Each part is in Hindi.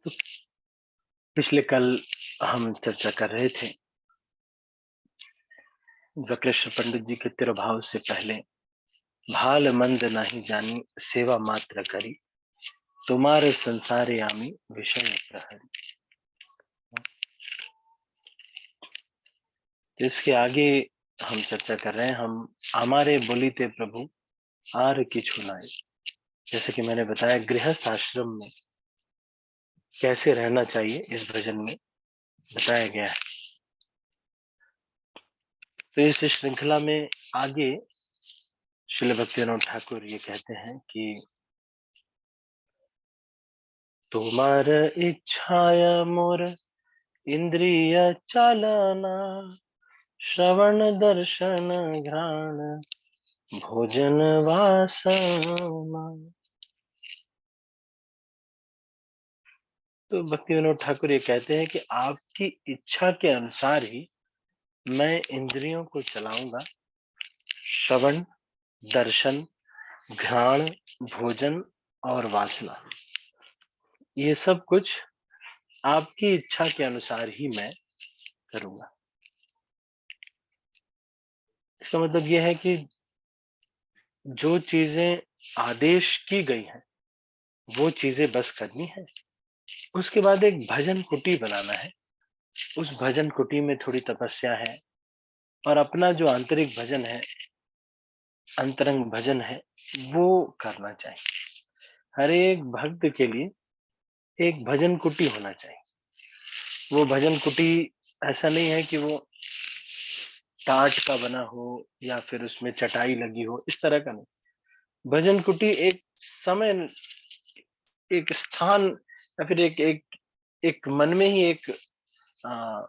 तो पिछले कल हम चर्चा कर रहे थे वक्रेश्वर पंडित जी के तिरुभाव से पहले, भाल मंद नहीं जानी सेवा मात्र करी, तुम्हारे संसार यामी विषय प्रहरी। तो इसके आगे हम चर्चा कर रहे हैं, हम हमारे बोलीते प्रभु आर की छुनाई। जैसे कि मैंने बताया गृहस्थ आश्रम में कैसे रहना चाहिए इस भजन में बताया गया है। तो इस श्रृंखला में आगे श्रील भक्तिविनोद ठाकुर ये कहते हैं कि तुम्हार इच्छाय मोर इंद्रिय चालना, श्रवण दर्शन घ्राण भोजन वासना। तो भक्ति विनोद ठाकुर ये कहते हैं कि आपकी इच्छा के अनुसार ही मैं इंद्रियों को चलाऊंगा। श्रवण, दर्शन, घ्राण, भोजन और वासना, ये सब कुछ आपकी इच्छा के अनुसार ही मैं करूंगा। इसका मतलब यह है कि जो चीजें आदेश की गई हैं वो चीजें बस करनी है। उसके बाद एक भजन कुटी बनाना है, उस भजन कुटी में थोड़ी तपस्या है और अपना जो आंतरिक भजन है, अंतरंग भजन है, वो करना चाहिए। हर एक भक्त के लिए एक भजन कुटी होना चाहिए। वो भजन कुटी ऐसा नहीं है कि वो टाट का बना हो या फिर उसमें चटाई लगी हो, इस तरह का नहीं। भजन कुटी एक समय, एक स्थान या फिर एक एक एक मन में ही आ,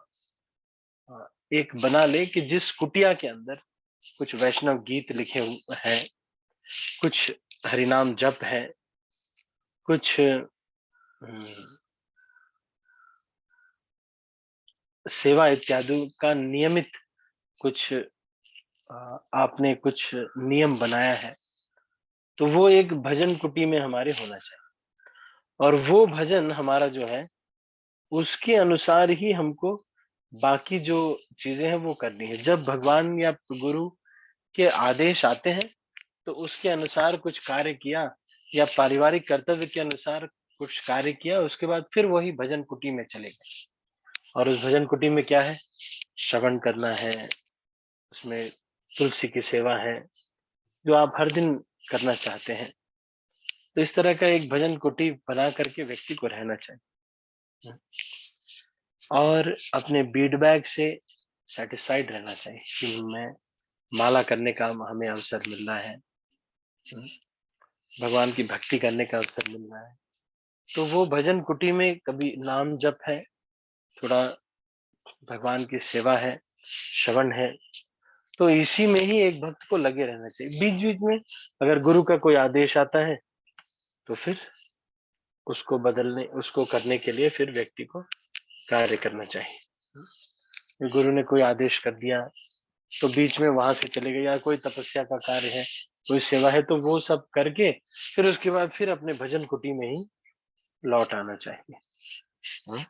एक बना ले कि जिस कुटिया के अंदर कुछ वैष्णव गीत लिखे हुए हैं, कुछ हरिनाम जप है, कुछ सेवा इत्यादि का नियमित कुछ आपने कुछ नियम बनाया है, तो वो एक भजन कुटी में हमारे होना चाहिए। और वो भजन हमारा जो है उसके अनुसार ही हमको बाकी जो चीजें हैं वो करनी है। जब भगवान या गुरु के आदेश आते हैं तो उसके अनुसार कुछ कार्य किया या पारिवारिक कर्तव्य के अनुसार कुछ कार्य किया, उसके बाद फिर वही भजन कुटी में चले गए। और उस भजन कुटी में क्या है? श्रवण करना है, उसमें तुलसी की सेवा है जो आप हर दिन करना चाहते हैं। तो इस तरह का एक भजन कुटी बना करके व्यक्ति को रहना चाहिए और अपने बीड बैग से सेटिस्फाइड रहना चाहिए कि मैं माला करने का हमें अवसर मिल रहा है, भगवान की भक्ति करने का अवसर मिल रहा है। तो वो भजन कुटी में कभी नाम जप है, थोड़ा भगवान की सेवा है, श्रवण है, तो इसी में ही एक भक्त को लगे रहना चाहिए। बीच बीच में अगर गुरु का कोई आदेश आता है तो फिर उसको बदलने, उसको करने के लिए फिर व्यक्ति को कार्य करना चाहिए। गुरु ने कोई आदेश कर दिया तो बीच में वहां से चले गए, या कोई तपस्या का कार्य है, कोई सेवा है, तो वो सब करके फिर उसके बाद फिर अपने भजन कुटी में ही लौट आना चाहिए।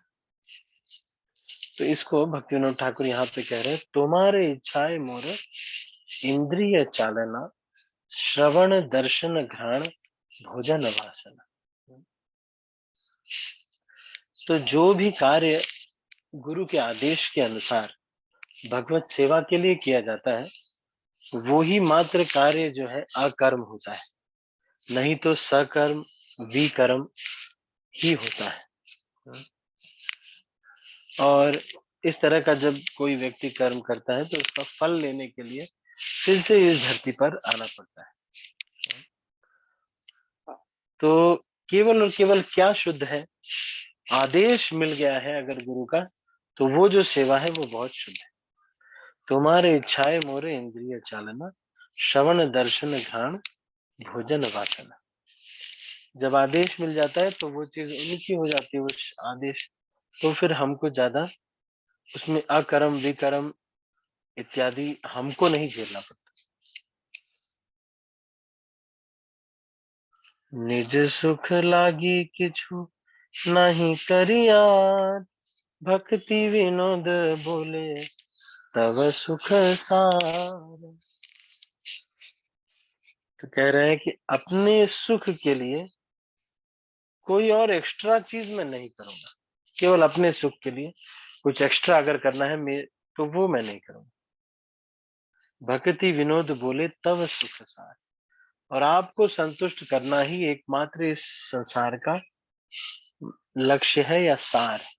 तो इसको भक्ति विनोद ठाकुर यहाँ पे कह रहे हैं, तुम्हारे इच्छाएं मोर इंद्रिय चालना, श्रवण दर्शन घ्राण भोजन वासना। तो जो भी कार्य गुरु के आदेश के अनुसार भगवत सेवा के लिए किया जाता है, वो ही मात्र कार्य जो है अकर्म होता है, नहीं तो सकर्म विकर्म ही होता है। और इस तरह का जब कोई व्यक्ति कर्म करता है तो उसका फल लेने के लिए फिर से इस धरती पर आना पड़ता है। तो केवल और केवल क्या शुद्ध है? आदेश मिल गया है अगर गुरु का, तो वो जो सेवा है वो बहुत शुद्ध है। तुम्हारे इच्छाएं मोरे इंद्रिय चालना, श्रवण दर्शन घ्राण भोजन वासना। जब आदेश मिल जाता है तो वो चीज उनकी हो जाती है, वो आदेश, तो फिर हमको ज्यादा उसमें अकर्म विकर्म इत्यादि हमको नहीं झेलना पड़ता। निज सुख लागी किछु नहीं करियार भक्ति विनोद बोले तब सुख सार। तो कह रहे हैं कि अपने सुख के लिए कोई और एक्स्ट्रा चीज मैं नहीं करूंगा, केवल अपने सुख के लिए कुछ एक्स्ट्रा अगर करना है मैं, तो वो मैं नहीं करूंगा। भक्ति विनोद बोले तब सुख सार, और आपको संतुष्ट करना ही एकमात्र इस संसार का लक्ष्य है या सार है।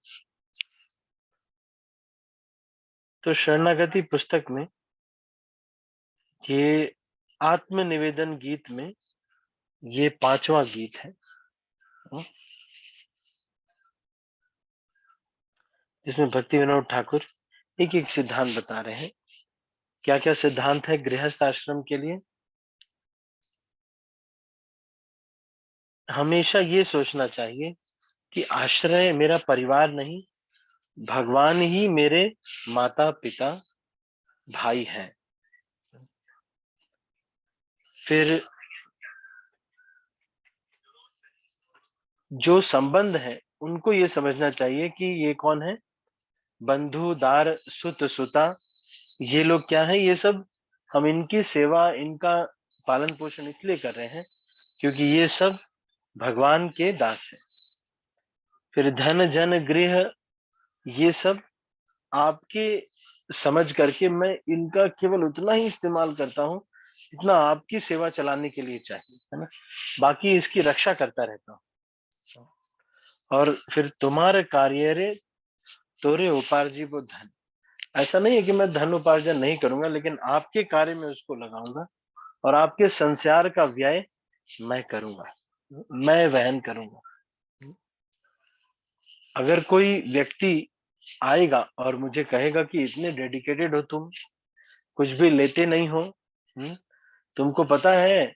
तो शरणागति पुस्तक में ये आत्मनिवेदन गीत में ये 5वां गीत है, जिसमें भक्ति विनोद ठाकुर एक एक सिद्धांत बता रहे हैं। क्या क्या सिद्धांत है गृहस्थ आश्रम के लिए? हमेशा ये सोचना चाहिए कि आश्रय मेरा परिवार नहीं, भगवान ही मेरे माता पिता भाई हैं। फिर जो संबंध है उनको ये समझना चाहिए कि ये कौन है, बंधु दार सुत सुता, ये लोग क्या है, ये सब हम इनकी सेवा इनका पालन पोषण इसलिए कर रहे हैं क्योंकि ये सब भगवान के दास हैं। फिर धन जन गृह, ये सब आपके समझ करके मैं इनका केवल उतना ही इस्तेमाल करता हूँ जितना आपकी सेवा चलाने के लिए चाहिए, है ना, बाकी इसकी रक्षा करता रहता हूँ। और फिर तुम्हारे कार्य रे तोरे उपार्जित धन, ऐसा नहीं है कि मैं धन उपार्जन नहीं करूंगा, लेकिन आपके कार्य में उसको लगाऊंगा और आपके संसार का व्यय मैं करूंगा, मैं वहन करूंगा। अगर कोई व्यक्ति आएगा और मुझे कहेगा कि इतने डेडिकेटेड हो तुम, कुछ भी लेते नहीं हो, तुमको पता है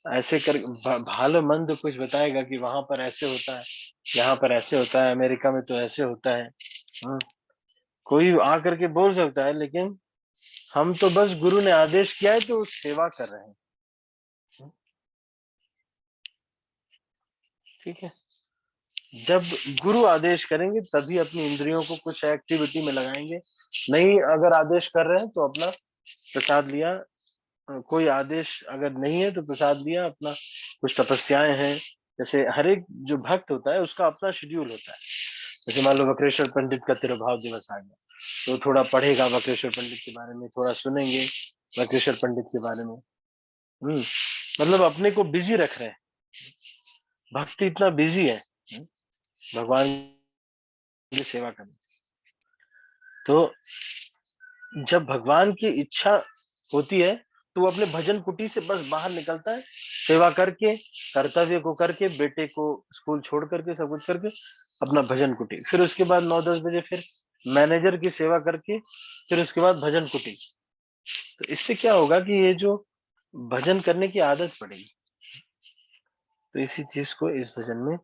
ऐसे कर भालो मंद कुछ बताएगा कि वहां पर ऐसे होता है, यहाँ पर ऐसे होता है, अमेरिका में तो ऐसे होता है। हम्म, कोई आकर के बोल सकता है, लेकिन हम तो बस गुरु ने आदेश किया है तो सेवा कर रहे हैं। ठीक है, जब गुरु आदेश करेंगे तभी अपनी इंद्रियों को कुछ एक्टिविटी में लगाएंगे। नहीं अगर आदेश कर रहे हैं तो अपना प्रसाद लिया, कोई आदेश अगर नहीं है तो प्रसाद लिया अपना, कुछ तपस्याएं हैं, जैसे हर एक जो भक्त होता है उसका अपना शेड्यूल होता है। जैसे मान लो वक्रेश्वर पंडित का तिरुभाव दिवस आ गया, तो थोड़ा पढ़ेगा वक्रेश्वर पंडित के बारे में, थोड़ा सुनेंगे वक्रेश्वर पंडित के बारे में। मतलब अपने को बिजी रख रहे हैं, भक्ति इतना बिजी है भगवान की सेवा करने। तो जब भगवान की इच्छा होती है तो वो अपने भजन कुटी से बस बाहर निकलता है, सेवा करके कर्तव्य को करके बेटे को स्कूल छोड़ करके सब कुछ करके अपना भजन कुटी, फिर उसके बाद 9-10 बजे फिर मैनेजर की सेवा करके फिर उसके बाद भजन कुटी। तो इससे क्या होगा कि ये जो भजन करने की आदत पड़ेगी, तो इसी चीज को इस भजन में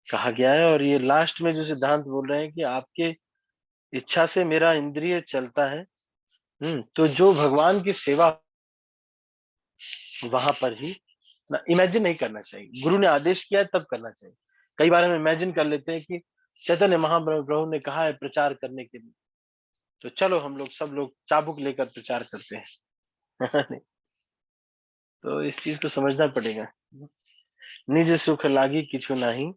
कहा गया है। और ये लास्ट में जो सिद्धांत बोल रहे हैं कि आपके इच्छा से मेरा इंद्रिय चलता है, तो जो भगवान की सेवा वहां पर ही ना, इमेजिन नहीं करना चाहिए, गुरु ने आदेश किया है तब करना चाहिए। कई बार हम इमेजिन कर लेते हैं कि चैतन्य महाप्रभु ने कहा है प्रचार करने के लिए, तो चलो हम लोग सब लोग चाबुक लेकर प्रचार करते हैं। तो इस चीज को समझना पड़ेगा। निज सुख लागी किछु नहीं,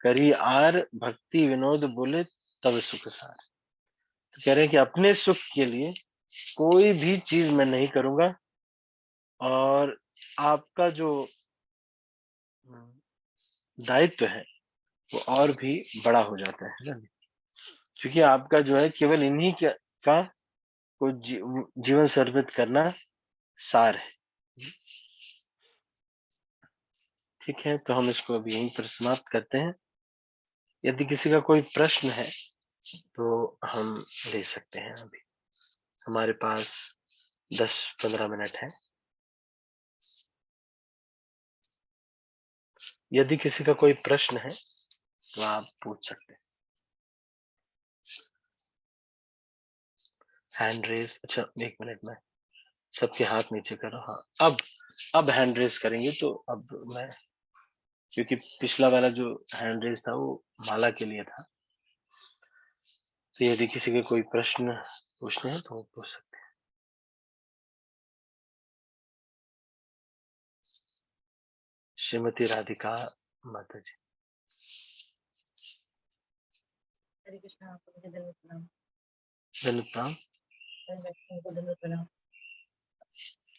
करी आर भक्ति विनोद बोले तब सुख सार। तो कह रहे हैं कि अपने सुख के लिए कोई भी चीज मैं नहीं करूंगा, और आपका जो दायित्व है वो और भी बड़ा हो जाता है ना, क्योंकि आपका जो है केवल इन्हीं का को जीवन सर्वित करना सार है। ठीक है, तो हम इसको अभी यहीं पर समाप्त करते हैं। यदि किसी का कोई प्रश्न है तो हम ले सकते हैं, अभी हमारे पास 10-15 मिनट है। यदि किसी का कोई प्रश्न है तो आप पूछ सकते हैं। हैंड रेस, अच्छा 1 मिनट में सबके हाथ नीचे करो। हाँ, अब हैंड रेस करेंगे तो अब मैं क्योंकि पिछला वाला जो हैंड रेज़ था वो माला के लिए था। तो यदि किसी के कोई प्रश्न पूछने हैं तो वो पूछ सकते हैं। श्रीमती राधिका माता जी। हरे कृष्णा, आपको मुझे दंडवत प्रणाम। दंडवत प्रणाम। आपको दंडवत प्रणाम।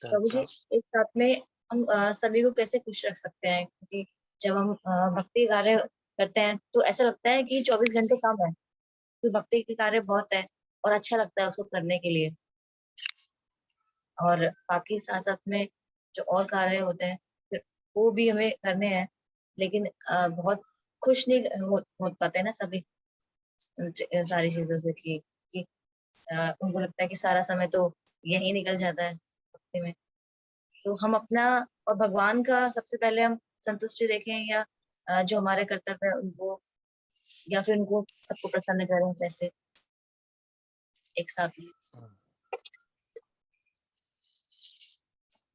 दंडवत प्रभु जी, प्रणाम। एक साथ में हम सभी को कैसे खुश रख सकते हैं? क्योंकि जब हम भक्ति कार्य करते हैं तो ऐसा लगता है कि 24 घंटे कम है, तो भक्ति के कार्य बहुत है और अच्छा लगता है उसको करने के लिए। और बाकी साथ-साथ में जो और कार्य होते हैं, फिर वो भी हमें करने हैं, लेकिन बहुत खुश नहीं हो पाते हैं ना सभी सारी चीज़ों से कि उनको लगता है कि सारा समय तो यही निकल जाता है भक्ति में। तो हम अपना और भगवान का सबसे पहले हम संतुष्टि देखें या जो हमारे कर्तव्य है उनको या फिर उनको सबको प्रसन्न करें कैसे एक साथ में?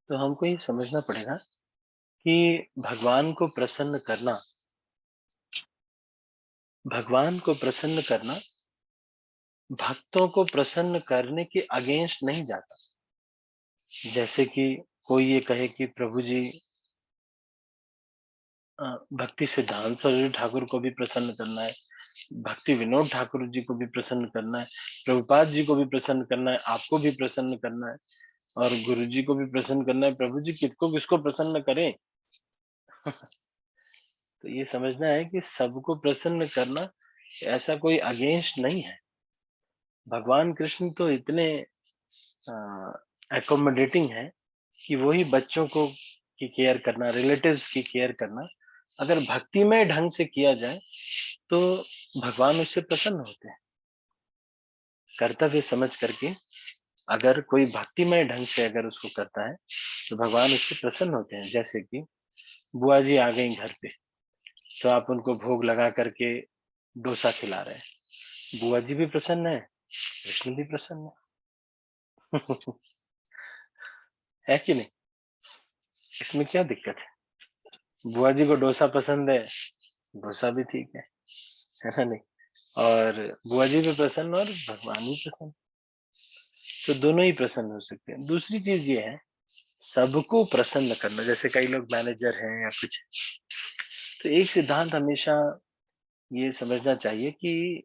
तो हमको ये समझना पड़ेगा कि भगवान को प्रसन्न करना भगवान को प्रसन्न करना भक्तों को प्रसन्न करने के अगेंस्ट नहीं जाता। जैसे कि कोई ये कहे कि प्रभु जी भक्ति सिद्धांत सरस्वती ठाकुर को भी प्रसन्न करना है, भक्ति विनोद ठाकुर जी को भी प्रसन्न करना है, प्रभुपाद जी को भी प्रसन्न करना है, आपको भी प्रसन्न करना है और गुरु जी को भी प्रसन्न करना है। प्रभु जी किसको किसको प्रसन्न करें? तो ये समझना है कि सबको प्रसन्न करना ऐसा कोई अगेंस्ट नहीं है। भगवान कृष्ण तो इतने अकोमोडेटिंग है कि वही बच्चों को की केयर करना, रिलेटिव्स की केयर करना, अगर भक्तिमय ढंग से किया जाए तो भगवान उससे प्रसन्न होते हैं। कर्तव्य समझ करके अगर कोई भक्तिमय ढंग से अगर उसको करता है तो भगवान उससे प्रसन्न होते हैं। जैसे कि बुआ जी आ गई घर पे, तो आप उनको भोग लगा करके डोसा खिला रहे हैं। बुआ जी भी प्रसन्न है, कृष्ण भी प्रसन्न है। है कि नहीं? इसमें क्या दिक्कत है? बुआ जी को डोसा पसंद है, डोसा भी ठीक है ना नहीं? और बुआ जी भी प्रसन्न और भगवान भी प्रसन्न, तो दोनों ही प्रसन्न हो सकते हैं। दूसरी चीज ये है, सबको प्रसन्न करना। जैसे कई लोग मैनेजर हैं या कुछ, तो एक सिद्धांत हमेशा ये समझना चाहिए कि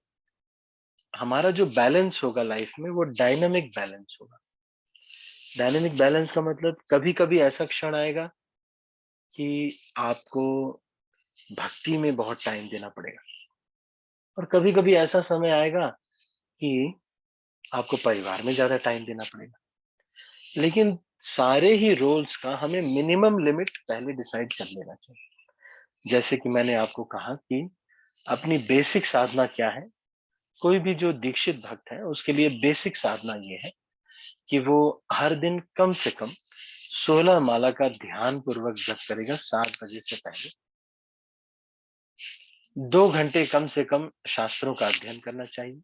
हमारा जो बैलेंस होगा लाइफ में वो डायनामिक बैलेंस होगा। डायनामिक बैलेंस का मतलब कभी-कभी ऐसा क्षण आएगा कि आपको भक्ति में बहुत टाइम देना पड़ेगा और कभी-कभी ऐसा समय आएगा कि आपको परिवार में ज़्यादा टाइम देना पड़ेगा। लेकिन सारे ही रोल्स का हमें मिनिमम लिमिट पहले डिसाइड कर लेना चाहिए। जैसे कि मैंने आपको कहा कि अपनी बेसिक साधना क्या है? कोई भी जो दीक्षित भक्त है उसके लिए बेसिक साधना ये है कि वो हर दिन कम से कम 16 माला का ध्यान पूर्वक जप करेगा 7 बजे से पहले। 2 घंटे कम से कम शास्त्रों का अध्ययन करना चाहिए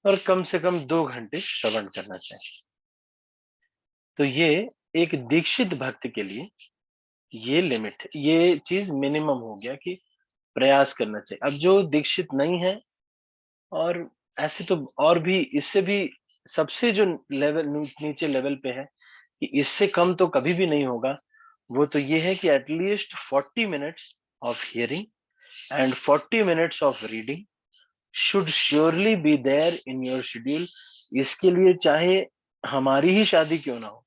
और कम से कम 2 घंटे श्रवण करना चाहिए। तो ये एक दीक्षित भक्त के लिए ये लिमिट, ये चीज़ मिनिमम हो गया कि प्रयास करना चाहिए। अब जो दीक्षित नहीं है और ऐसे तो और भी इससे भी सबसे जो लेवल नीचे लेवल पे है कि इससे कम तो कभी भी नहीं होगा, वो तो ये है कि at least 40 minutes of hearing and 40 minutes of reading should surely be there in your schedule. इसके लिए चाहे हमारी ही शादी क्यों ना हो,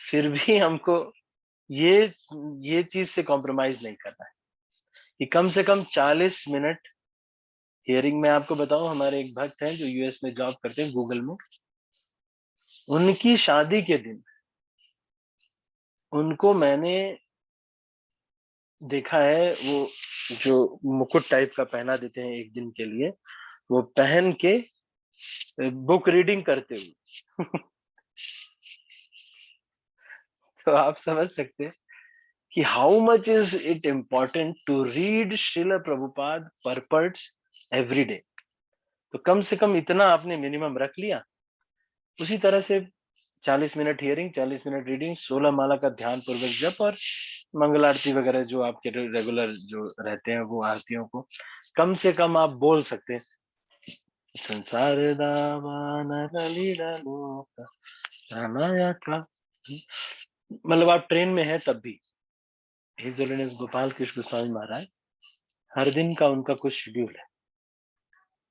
फिर भी हमको ये ये चीज़ से कॉम्प्रोमाइज़ नहीं करना है कि कम से कम 40 मिनट हियरिंग। में आपको बताऊँ, हमारे एक भक्त हैं जो यूएस में जॉब करते हैं गूगल में, उनकी शादी के दिन उनको मैंने देखा है, वो जो मुकुट टाइप का पहना देते हैं एक दिन के लिए, वो पहन के बुक रीडिंग करते हुए। तो आप समझ सकते हैं कि how much is it important to read Srila Prabhupada purports every day. तो कम से कम इतना आपने मिनिमम रख लिया। उसी तरह से 40 मिनट हियरिंग, 40 मिनट रीडिंग, 16 माला का ध्यान पूर्वक जप और मंगल आरती वगैरह जो आपके रेगुलर जो रहते हैं वो आरतियों को कम से कम आप बोल सकते हैं। संसार दावा नर लीला लोक रामाया का, मतलब आप ट्रेन में हैं तब भी हिज होलीनेस गोपाल कृष्ण स्वामी महाराज, हर दिन का उनका कुछ शेड्यूल है।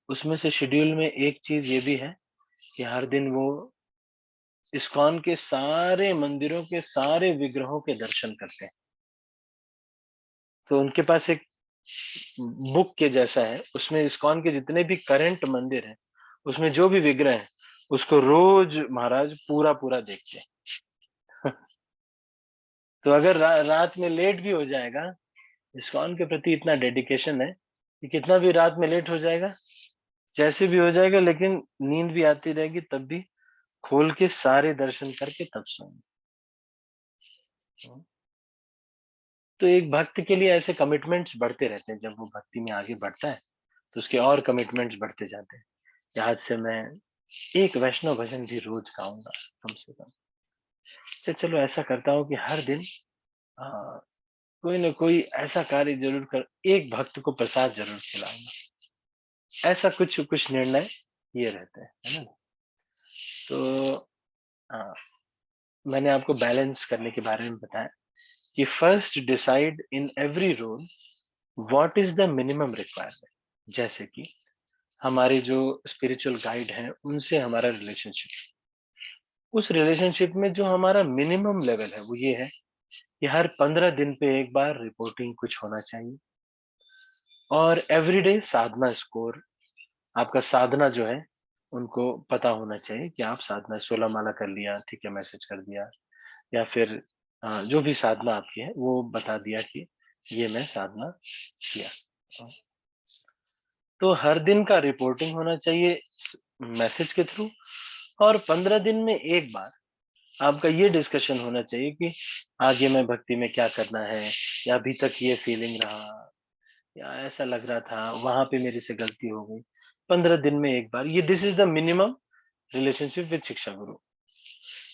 उसमें से शेड्यूल में एक चीज ये भी है कि हर दिन वो इस्कॉन के सारे मंदिरों के सारे विग्रहों के दर्शन करते हैं। तो उनके पास एक बुक के जैसा है, उसमें इस्कॉन के जितने भी करंट मंदिर हैं, उसमें जो भी विग्रह है, उसको रोज महाराज पूरा पूरा देखते हैं। तो अगर रात में लेट भी हो जाएगा, इस्कॉन के प्रति इतना डेडिकेशन है कि कितना भी रात में लेट हो जाएगा, जैसे भी हो जाएगा, लेकिन नींद भी आती रहेगी तब भी खोल के सारे दर्शन करके तब सोएंगे। तो एक भक्त के लिए ऐसे कमिटमेंट्स बढ़ते रहते हैं। जब वो भक्ति में आगे बढ़ता है तो उसके और कमिटमेंट्स बढ़ते जाते हैं कि आज से मैं एक वैष्णव भजन भी रोज गाऊंगा कम से कम। चलो ऐसा करता हूँ कि हर दिन आ, कोई ना कोई ऐसा कार्य जरूर कर, एक भक्त को प्रसाद जरूर खिलाऊंगा। ऐसा कुछ कुछ निर्णय ये रहते हैं, है ना। तो आ, मैंने आपको बैलेंस करने के बारे में बताया कि first decide in every role what is the minimum requirement. जैसे कि हमारे जो स्पिरिचुअल गाइड हैं उनसे हमारा रिलेशनशिप, उस रिलेशनशिप में जो हमारा मिनिमम लेवल है वो ये है कि हर 15 दिन पे एक बार रिपोर्टिंग कुछ होना चाहिए। और एवरीडे साधना स्कोर, आपका साधना जो है उनको पता होना चाहिए कि आप साधना 16 माला कर लिया, ठीक है, मैसेज कर दिया, या फिर जो भी साधना आपकी है वो बता दिया कि ये मैं साधना किया। तो हर दिन का रिपोर्टिंग होना चाहिए मैसेज के थ्रू। और 15 दिन में एक बार आपका ये डिस्कशन होना चाहिए कि आगे मैं भक्ति में क्या करना है, या अभी तक ये फीलिंग रहा, या ऐसा लग रहा था वहां पे मेरे से गलती हो गई। 15 दिन में एक बार, ये this is the minimum relationship with शिक्षा गुरु।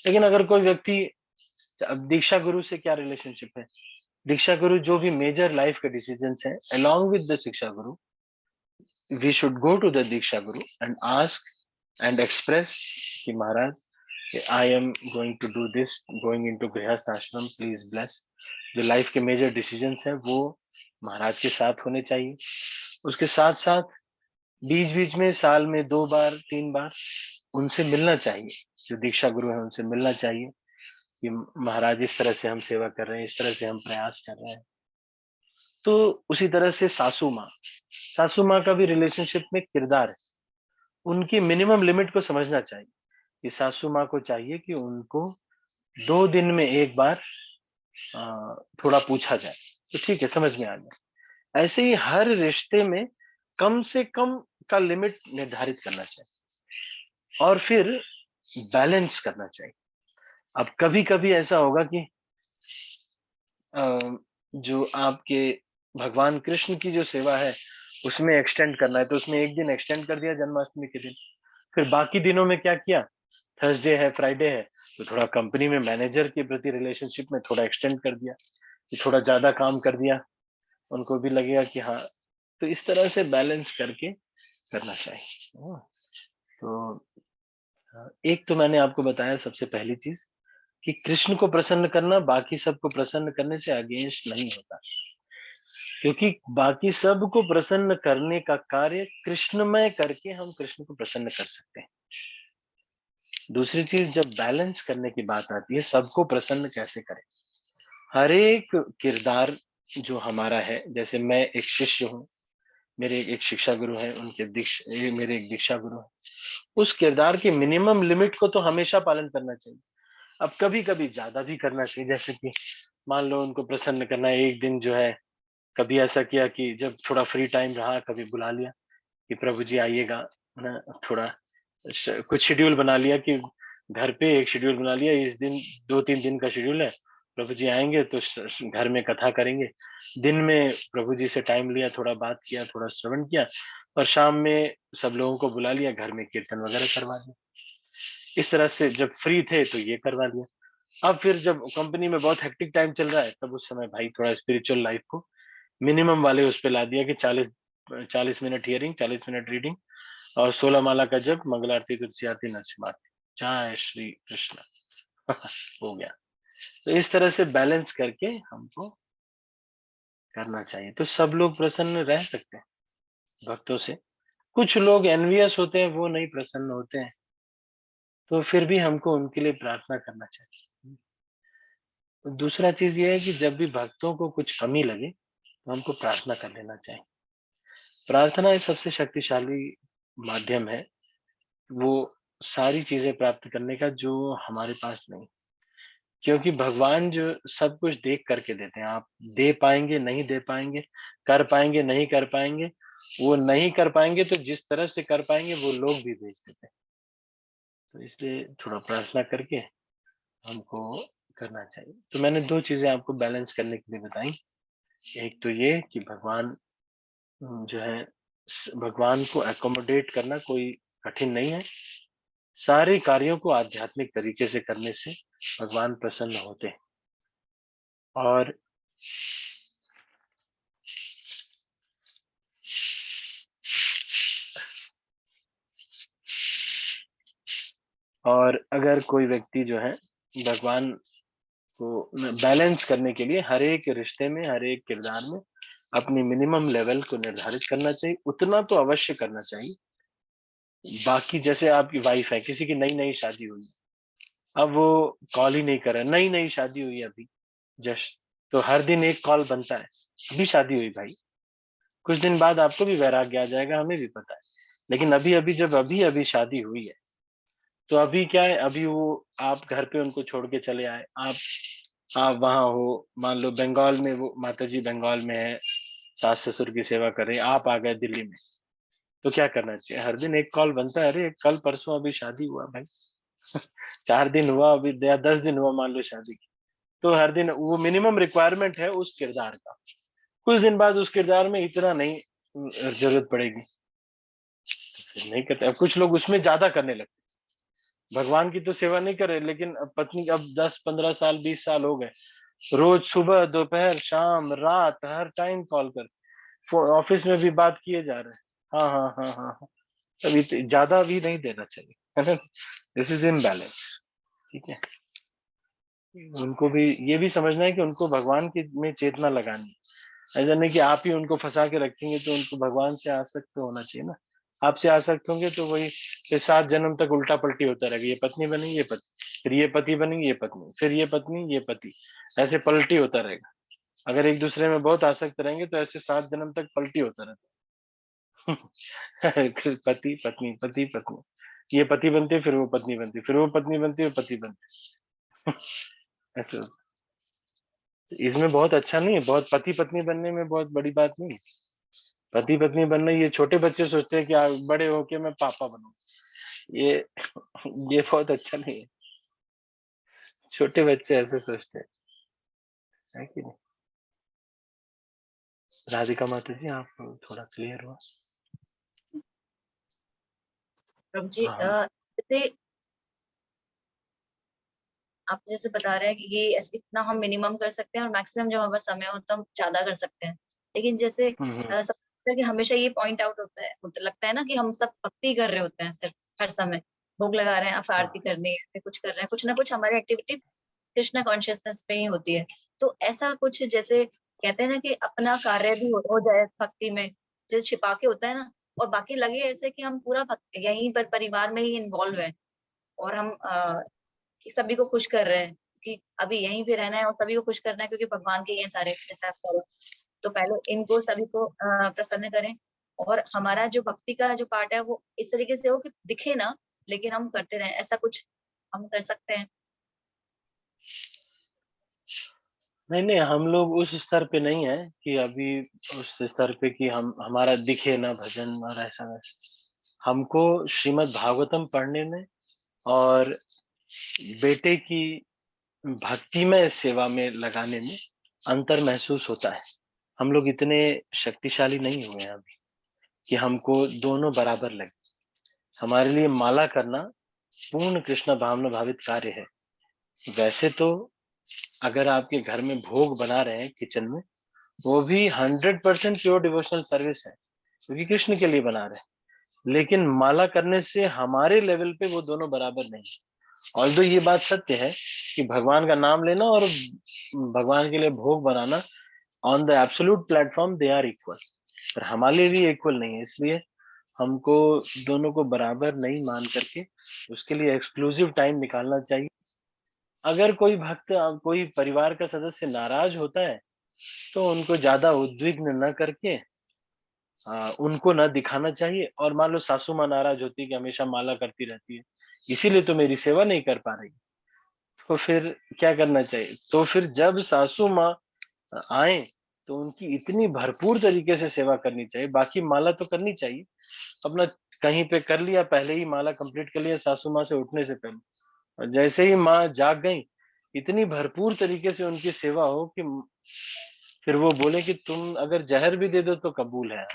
लेकिन अगर कोई व्यक्ति, अब दीक्षा गुरु से क्या रिलेशनशिप है, दीक्षा गुरु जो भी मेजर लाइफ के डिसीजंस हैं along with the shiksha guru, we should go to the diksha guru and ask and express कि Maharaj I am going to do this, going into grihastha ashram, please bless. जो लाइफ के मेजर डिसीजंस हैं वो महाराज के साथ होने चाहिए। उसके साथ साथ बीच बीच में साल में 2 बार 3 बार उनसे मिलना चाहिए, जो दीक्षा गुरु है उनसे मिलना चाहिए कि महाराज इस तरह से हम सेवा कर रहे हैं, इस तरह से हम प्रयास कर रहे हैं। तो उसी तरह से सासू माँ का भी रिलेशनशिप में किरदार है। उनकी मिनिमम लिमिट को समझना चाहिए कि सासू माँ को चाहिए कि उनको 2 दिन में एक बार थोड़ा पूछा जाए, तो ठीक है, समझ में आ गया। ऐसे ही हर रिश्ते में कम से कम का लिमिट निर्धारित करना चाहिए और फिर बैलेंस करना चाहिए। अब कभी कभी ऐसा होगा कि जो आपके भगवान कृष्ण की जो सेवा है उसमें एक्सटेंड करना है, तो उसमें एक दिन एक्सटेंड कर दिया जन्माष्टमी के दिन। फिर बाकी दिनों में क्या किया, थर्सडे है, फ्राइडे है, तो थोड़ा कंपनी में मैनेजर के प्रति रिलेशनशिप में थोड़ा एक्सटेंड कर दिया कि थोड़ा ज्यादा काम कर दिया, उनको भी लगेगा कि हाँ। तो इस तरह से बैलेंस करके करना चाहिए। तो एक तो मैंने आपको बताया सबसे पहली चीज कि कृष्ण को प्रसन्न करना बाकी सबको प्रसन्न करने से अगेंस्ट नहीं होता, क्योंकि बाकी सबको प्रसन्न करने का कार्य कृष्णमय करके हम कृष्ण को प्रसन्न कर सकते हैं। दूसरी चीज, जब बैलेंस करने की बात आती है, सबको प्रसन्न कैसे करें। हर एक किरदार जो हमारा है, जैसे मैं एक शिष्य हूँ, मेरे एक शिक्षा गुरु हैं, उनके मेरे एक दीक्षा गुरु हैं, उस किरदार की मिनिमम लिमिट को तो हमेशा पालन करना चाहिए। अब कभी कभी ज्यादा भी करना चाहिए, जैसे कि मान लो उनको प्रसन्न करना है, एक दिन जो है कभी ऐसा किया कि जब थोड़ा फ्री टाइम रहा कभी बुला लिया कि प्रभु जी आइएगा ना, थोड़ा कुछ शेड्यूल बना लिया कि घर पे एक शेड्यूल बना लिया, इस दिन 2-3 दिन का शेड्यूल है, प्रभु जी आएंगे तो घर में कथा करेंगे। दिन में प्रभु जी से टाइम लिया, थोड़ा बात किया, थोड़ा श्रवण किया, और शाम में सब लोगों को बुला लिया, घर में कीर्तन वगैरह करवा दिया। इस तरह से जब फ्री थे तो ये करवा लिया। अब फिर जब कंपनी में बहुत हेक्टिक टाइम चल रहा है, तब उस समय भाई थोड़ा स्पिरिचुअल लाइफ को मिनिमम वाले उस पे ला दिया कि 40 मिनट हियरिंग, 40 मिनट रीडिंग और 16 माला का जप, मंगल आरती, तुलसी आरती, नरसिम्हा आरती। जय श्री कृष्ण। हो गया। तो इस तरह से बैलेंस करके हमको करना चाहिए, तो सब लोग प्रसन्न रह सकते हैं भक्तों से। कुछ लोग एनवियस होते हैं, वो नहीं प्रसन्न होते हैं, तो फिर भी हमको उनके लिए प्रार्थना करना चाहिए। तो दूसरा चीज ये है कि जब भी भक्तों को कुछ कमी लगे तो हमको प्रार्थना कर लेना चाहिए। प्रार्थना एक सबसे शक्तिशाली माध्यम है, वो सारी चीजें प्राप्त करने का जो हमारे पास नहीं। क्योंकि भगवान जो सब कुछ देख करके देते हैं, आप दे पाएंगे नहीं दे पाएंगे, कर पाएंगे नहीं कर पाएंगे, वो नहीं कर पाएंगे तो जिस तरह से कर पाएंगे वो लोग भी भेज देते हैं। तो इसलिए थोड़ा प्रार्थना करके हमको करना चाहिए। तो मैंने दो चीजें आपको बैलेंस करने के लिए बताई। एक तो ये कि भगवान जो है भगवान को एकोमोडेट करना कोई कठिन नहीं है। सारे कार्यों को आध्यात्मिक तरीके से करने से भगवान प्रसन्न होते हैं। और अगर कोई व्यक्ति जो है भगवान को बैलेंस करने के लिए हर एक रिश्ते में, हर एक किरदार में अपनी मिनिमम लेवल को निर्धारित करना चाहिए, उतना तो अवश्य करना चाहिए। बाकी जैसे आपकी वाइफ है, किसी की नई नई शादी हुई, अब वो कॉल ही नहीं कर रहा, नई नई शादी हुई अभी जस्ट, तो हर दिन एक कॉल बनता है, अभी शादी हुई भाई, कुछ दिन बाद आपको भी वैराग्य आ जाएगा, हमें भी पता है। लेकिन अभी अभी जब अभी अभी शादी हुई है, तो अभी क्या है, अभी वो आप घर पे उनको छोड़ के चले आए, आप वहां हो, मान लो बंगाल में, वो माता जी बंगाल में है, सास ससुर की सेवा कर रहे हैं, आप आ गए दिल्ली में, तो क्या करना चाहिए? हर दिन एक कॉल बनता है, अरे कल परसों अभी शादी हुआ भाई, 4 दिन हुआ अभी या 10 दिन हुआ मान लो शादी की, तो हर दिन वो मिनिमम रिक्वायरमेंट है उस किरदार का। कुछ दिन बाद उस किरदार में इतना नहीं जरूरत पड़ेगी, फिर नहीं करते। अब कुछ लोग उसमें ज्यादा करने लगते, भगवान की तो सेवा नहीं करे, लेकिन अब पत्नी अब 10-15 साल 20 साल हो गए, रोज सुबह दोपहर शाम रात हर टाइम कॉल कर, ऑफिस में भी बात किए जा रहे हैं, हाँ हाँ हाँ हाँ हाँ। अभी ज्यादा भी नहीं देना चाहिए, है ना? This is imbalance. ठीक है, उनको भी ये भी समझना है कि उनको भगवान की में चेतना लगानी है। ऐसा नहीं कि आप ही उनको फंसा के रखेंगे, तो उनको भगवान से आसक्त तो होना चाहिए ना। आपसे आसक्त होंगे तो वही फिर 7 जन्म तक उल्टा पलटी होता रहेगा, ये पत्नी बनी ये पति, फिर ये पति बनेंगे ये पत्नी, फिर ये पत्नी ये पति, ऐसे पलटी होता रहेगा। अगर एक दूसरे में बहुत आसक्त रहेंगे तो ऐसे 7 जन्म तक पलटी होता रहता है। पति पत्नी, ये पति बनते फिर वो पत्नी बनती, फिर वो पत्नी बनती फिर पति बनते। ऐसे इसमें बहुत अच्छा नहीं है, बहुत पति पत्नी बनने में बहुत बड़ी बात नहीं है। पति पत्नी बनना, ये छोटे बच्चे सोचते हैं कि बड़े होके मैं पापा बनूं, ये ये बहुत अच्छा नहीं है। छोटे बच्चे ऐसे सोचते हैं, है कि नहीं? राधिका माता जी, आप थोड़ा क्लियर हुआ? प्रभु जी, हाँ। जैसे आप जैसे बता रहे हैं कि ये इतना हम मिनिमम कर सकते हैं और मैक्सिमम जब हमारे पास समय हो तो हम ज्यादा कर सकते हैं। लेकिन जैसे हम्म सब कि हमेशा ये पॉइंट आउट होता है, लगता है ना कि हम सब भक्ति कर रहे होते हैं सिर्फ हर समय, भोग लगा रहे हैं, हाँ आरती करनी है, फिर कुछ कर रहे हैं, कुछ ना कुछ हमारी एक्टिविटी कृष्णा कॉन्शियसनेस पे ही होती है। तो ऐसा कुछ जैसे कहते हैं ना कि अपना कार्य भी हो जाए भक्ति में, जैसे छिपा के होता है ना, और बाकी लगे ऐसे कि हम पूरा भक्ति यहीं पर परिवार में ही इन्वॉल्व है, और हम कि सभी को खुश कर रहे हैं कि अभी यहीं पे रहना है और सभी को खुश करना है क्योंकि भगवान के ये सारे जैसे आप करो, तो पहले इनको सभी को प्रसन्न करें, और हमारा जो भक्ति का जो पार्ट है वो इस तरीके से हो कि दिखे ना, लेकिन हम करते रहें, ऐसा कुछ हम कर सकते हैं। नहीं नहीं, हम लोग उस स्तर पे नहीं है कि अभी उस स्तर पे कि हम हमारा दिखे ना भजन और ऐसा वैसा। हमको श्रीमद् भागवतम पढ़ने में और बेटे की भक्तिमय सेवा में लगाने में अंतर महसूस होता है। हम लोग इतने शक्तिशाली नहीं हुए हैं अभी कि हमको दोनों बराबर लगे। हमारे लिए माला करना पूर्ण कृष्ण भावना भावित कार्य है। वैसे तो अगर आपके घर में भोग बना रहे हैं किचन में, वो भी 100% प्योर डिवोशनल सर्विस है, क्योंकि कृष्ण के लिए बना रहे हैं। लेकिन माला करने से हमारे लेवल पे वो दोनों बराबर नहीं है। ऑल्दो ये बात सत्य है कि भगवान का नाम लेना और भगवान के लिए भोग बनाना on the absolute platform they are equal, पर हमारे लिए इक्वल नहीं है। इसलिए हमको दोनों को बराबर नहीं मान करके उसके लिए एक्सक्लूसिव टाइम निकालना चाहिए। अगर कोई भक्त कोई परिवार का सदस्य नाराज होता है तो उनको ज्यादा उद्विग्न न करके उनको न दिखाना चाहिए। और मान लो सासू माँ नाराज होती है कि हमेशा माला करती रहती है, इसीलिए तो मेरी सेवा नहीं कर पा रही, तो फिर क्या करना चाहिए? तो फिर जब सासू माँ आए तो उनकी इतनी भरपूर तरीके से सेवा करनी चाहिए। बाकी माला तो करनी चाहिए, अपना कहीं पे कर लिया, पहले ही माला कंप्लीट कर लिया सासू माँ से उठने से पहले, और जैसे ही माँ जाग गई, इतनी भरपूर तरीके से उनकी सेवा हो कि फिर वो बोले कि तुम अगर जहर भी दे दो तो कबूल है।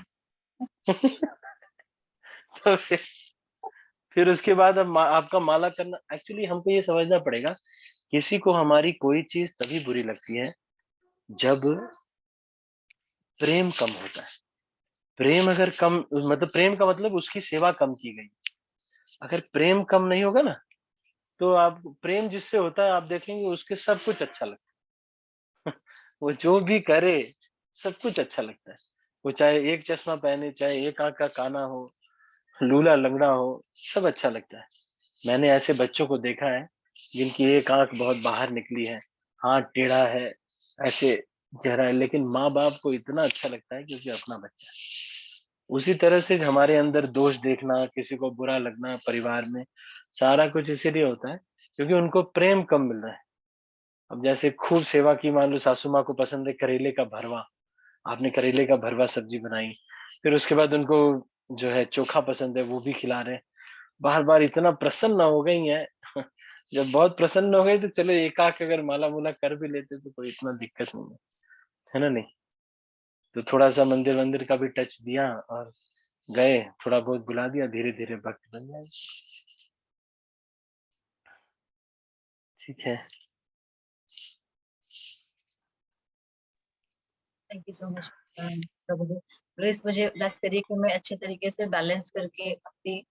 तो फिर उसके बाद अब आपका माला करना, एक्चुअली हमको ये समझना पड़ेगा, किसी को हमारी कोई चीज तभी बुरी लगती है जब प्रेम कम होता है। प्रेम अगर कम, मतलब प्रेम का मतलब उसकी सेवा कम की गई। अगर प्रेम कम नहीं होगा ना, तो आप प्रेम जिससे होता है आप देखेंगे उसके सब कुछ अच्छा लगता है। वो जो भी करे सब कुछ अच्छा लगता है। वो चाहे एक चश्मा पहने, चाहे एक आंख का काना हो, लूला लंगड़ा हो, सब अच्छा लगता है। मैंने ऐसे बच्चों को देखा है जिनकी एक आंख बहुत बाहर निकली है, हाथ टेढ़ा है, ऐसे चेहरा है, लेकिन माँ बाप को इतना अच्छा लगता है क्योंकि अपना बच्चा है। उसी तरह से हमारे अंदर दोष देखना, किसी को बुरा लगना परिवार में, सारा कुछ इसीलिए होता है क्योंकि उनको प्रेम कम मिल रहा है। अब जैसे खूब सेवा की, मान लो सासू माँ को पसंद है करेले का भरवा, आपने करेले का भरवा सब्जी बनाई, फिर उसके बाद उनको जो है चोखा पसंद है, वो भी खिला रहे हैं। बार-बार इतना प्रसन्न हो गई हैं, जब बहुत प्रसन्न हो गई तो चलो एक आँख अगर माला-मुला कर भी लेते तो कोई इतना दिक्कत नहीं है ना? नहीं? तो थोड़ा-सा मंदिर-वंदिर का भी टच दिया और गए, थोड़ा बहुत बुला दिया, धीरे-धीरे भक्त बन जाएँगे। ठीक है। Thank you so much Prabhu ji. Please मुझे ब्लेस करिए कि मैं अच्छे तरीके से बैलेंस करके अपनी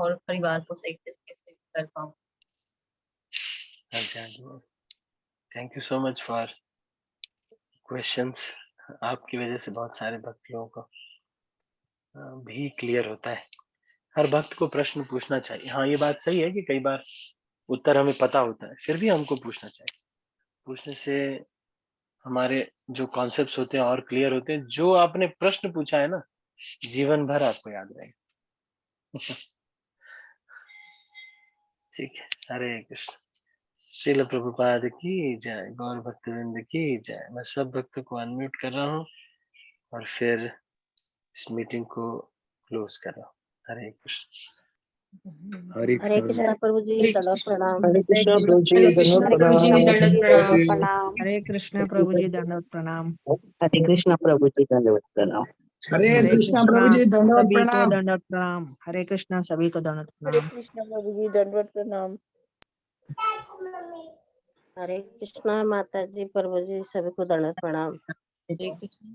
और परिवार को सही तरीके से कर पाऊँ। हाँ जी, हाँ जी। Thank you so much for questions. आपकी वजह से बहुत सारे भक्त लोगों को भी क्लियर होता है। हर भक्त को प्रश्न पूछना चाहिए। हाँ, ये बात सही है कि कई बार उत्तर हमें पता होता है, फिर भी हमको पूछना चाहिए। पूछने से हमारे जो कॉन्सेप्ट्स होते हैं और क्लियर होते हैं। जो आपने प्रश्न पूछा है ना, जीवन भर आपको याद रहेगा। ठीक है। हरे कृष्ण। श्रील प्रभुपाद की जय, गौर भक्तवृंद की जय। मैं सब भक्तों को अनम्यूट कर रहा हूँ और फिर इस मीटिंग को क्लोज कर रहा हूँ। हरे कृष्ण। हरे हरे कृष्ण। कृष्णा प्रभु जी, हरे दंडवत प्रणाम। हरे कृष्णा प्रभु जी हरे धन्यवाद कृष्णा प्रभु जी प्रणाम। दंडवत प्रणाम। प्रणाम। हरे कृष्णा प्रभु जी दंडवत प्रणाम। हरे कृष्णा प्रभु जी, दंडवत प्रणाम। हरे हरे कृष्णा प्रभु कृष्णा जी दंडवत सभी को प्रणाम। दंडवत प्रणाम। हरे कृष्णा सभी को दंडवत हरे प्रणाम। कृष्णा प्रभु जी दंडवत प्रणाम। हरे कृष्णा माता जी, प्रभु जी, सभी को दंडवत प्रणाम। हरे कृष्ण।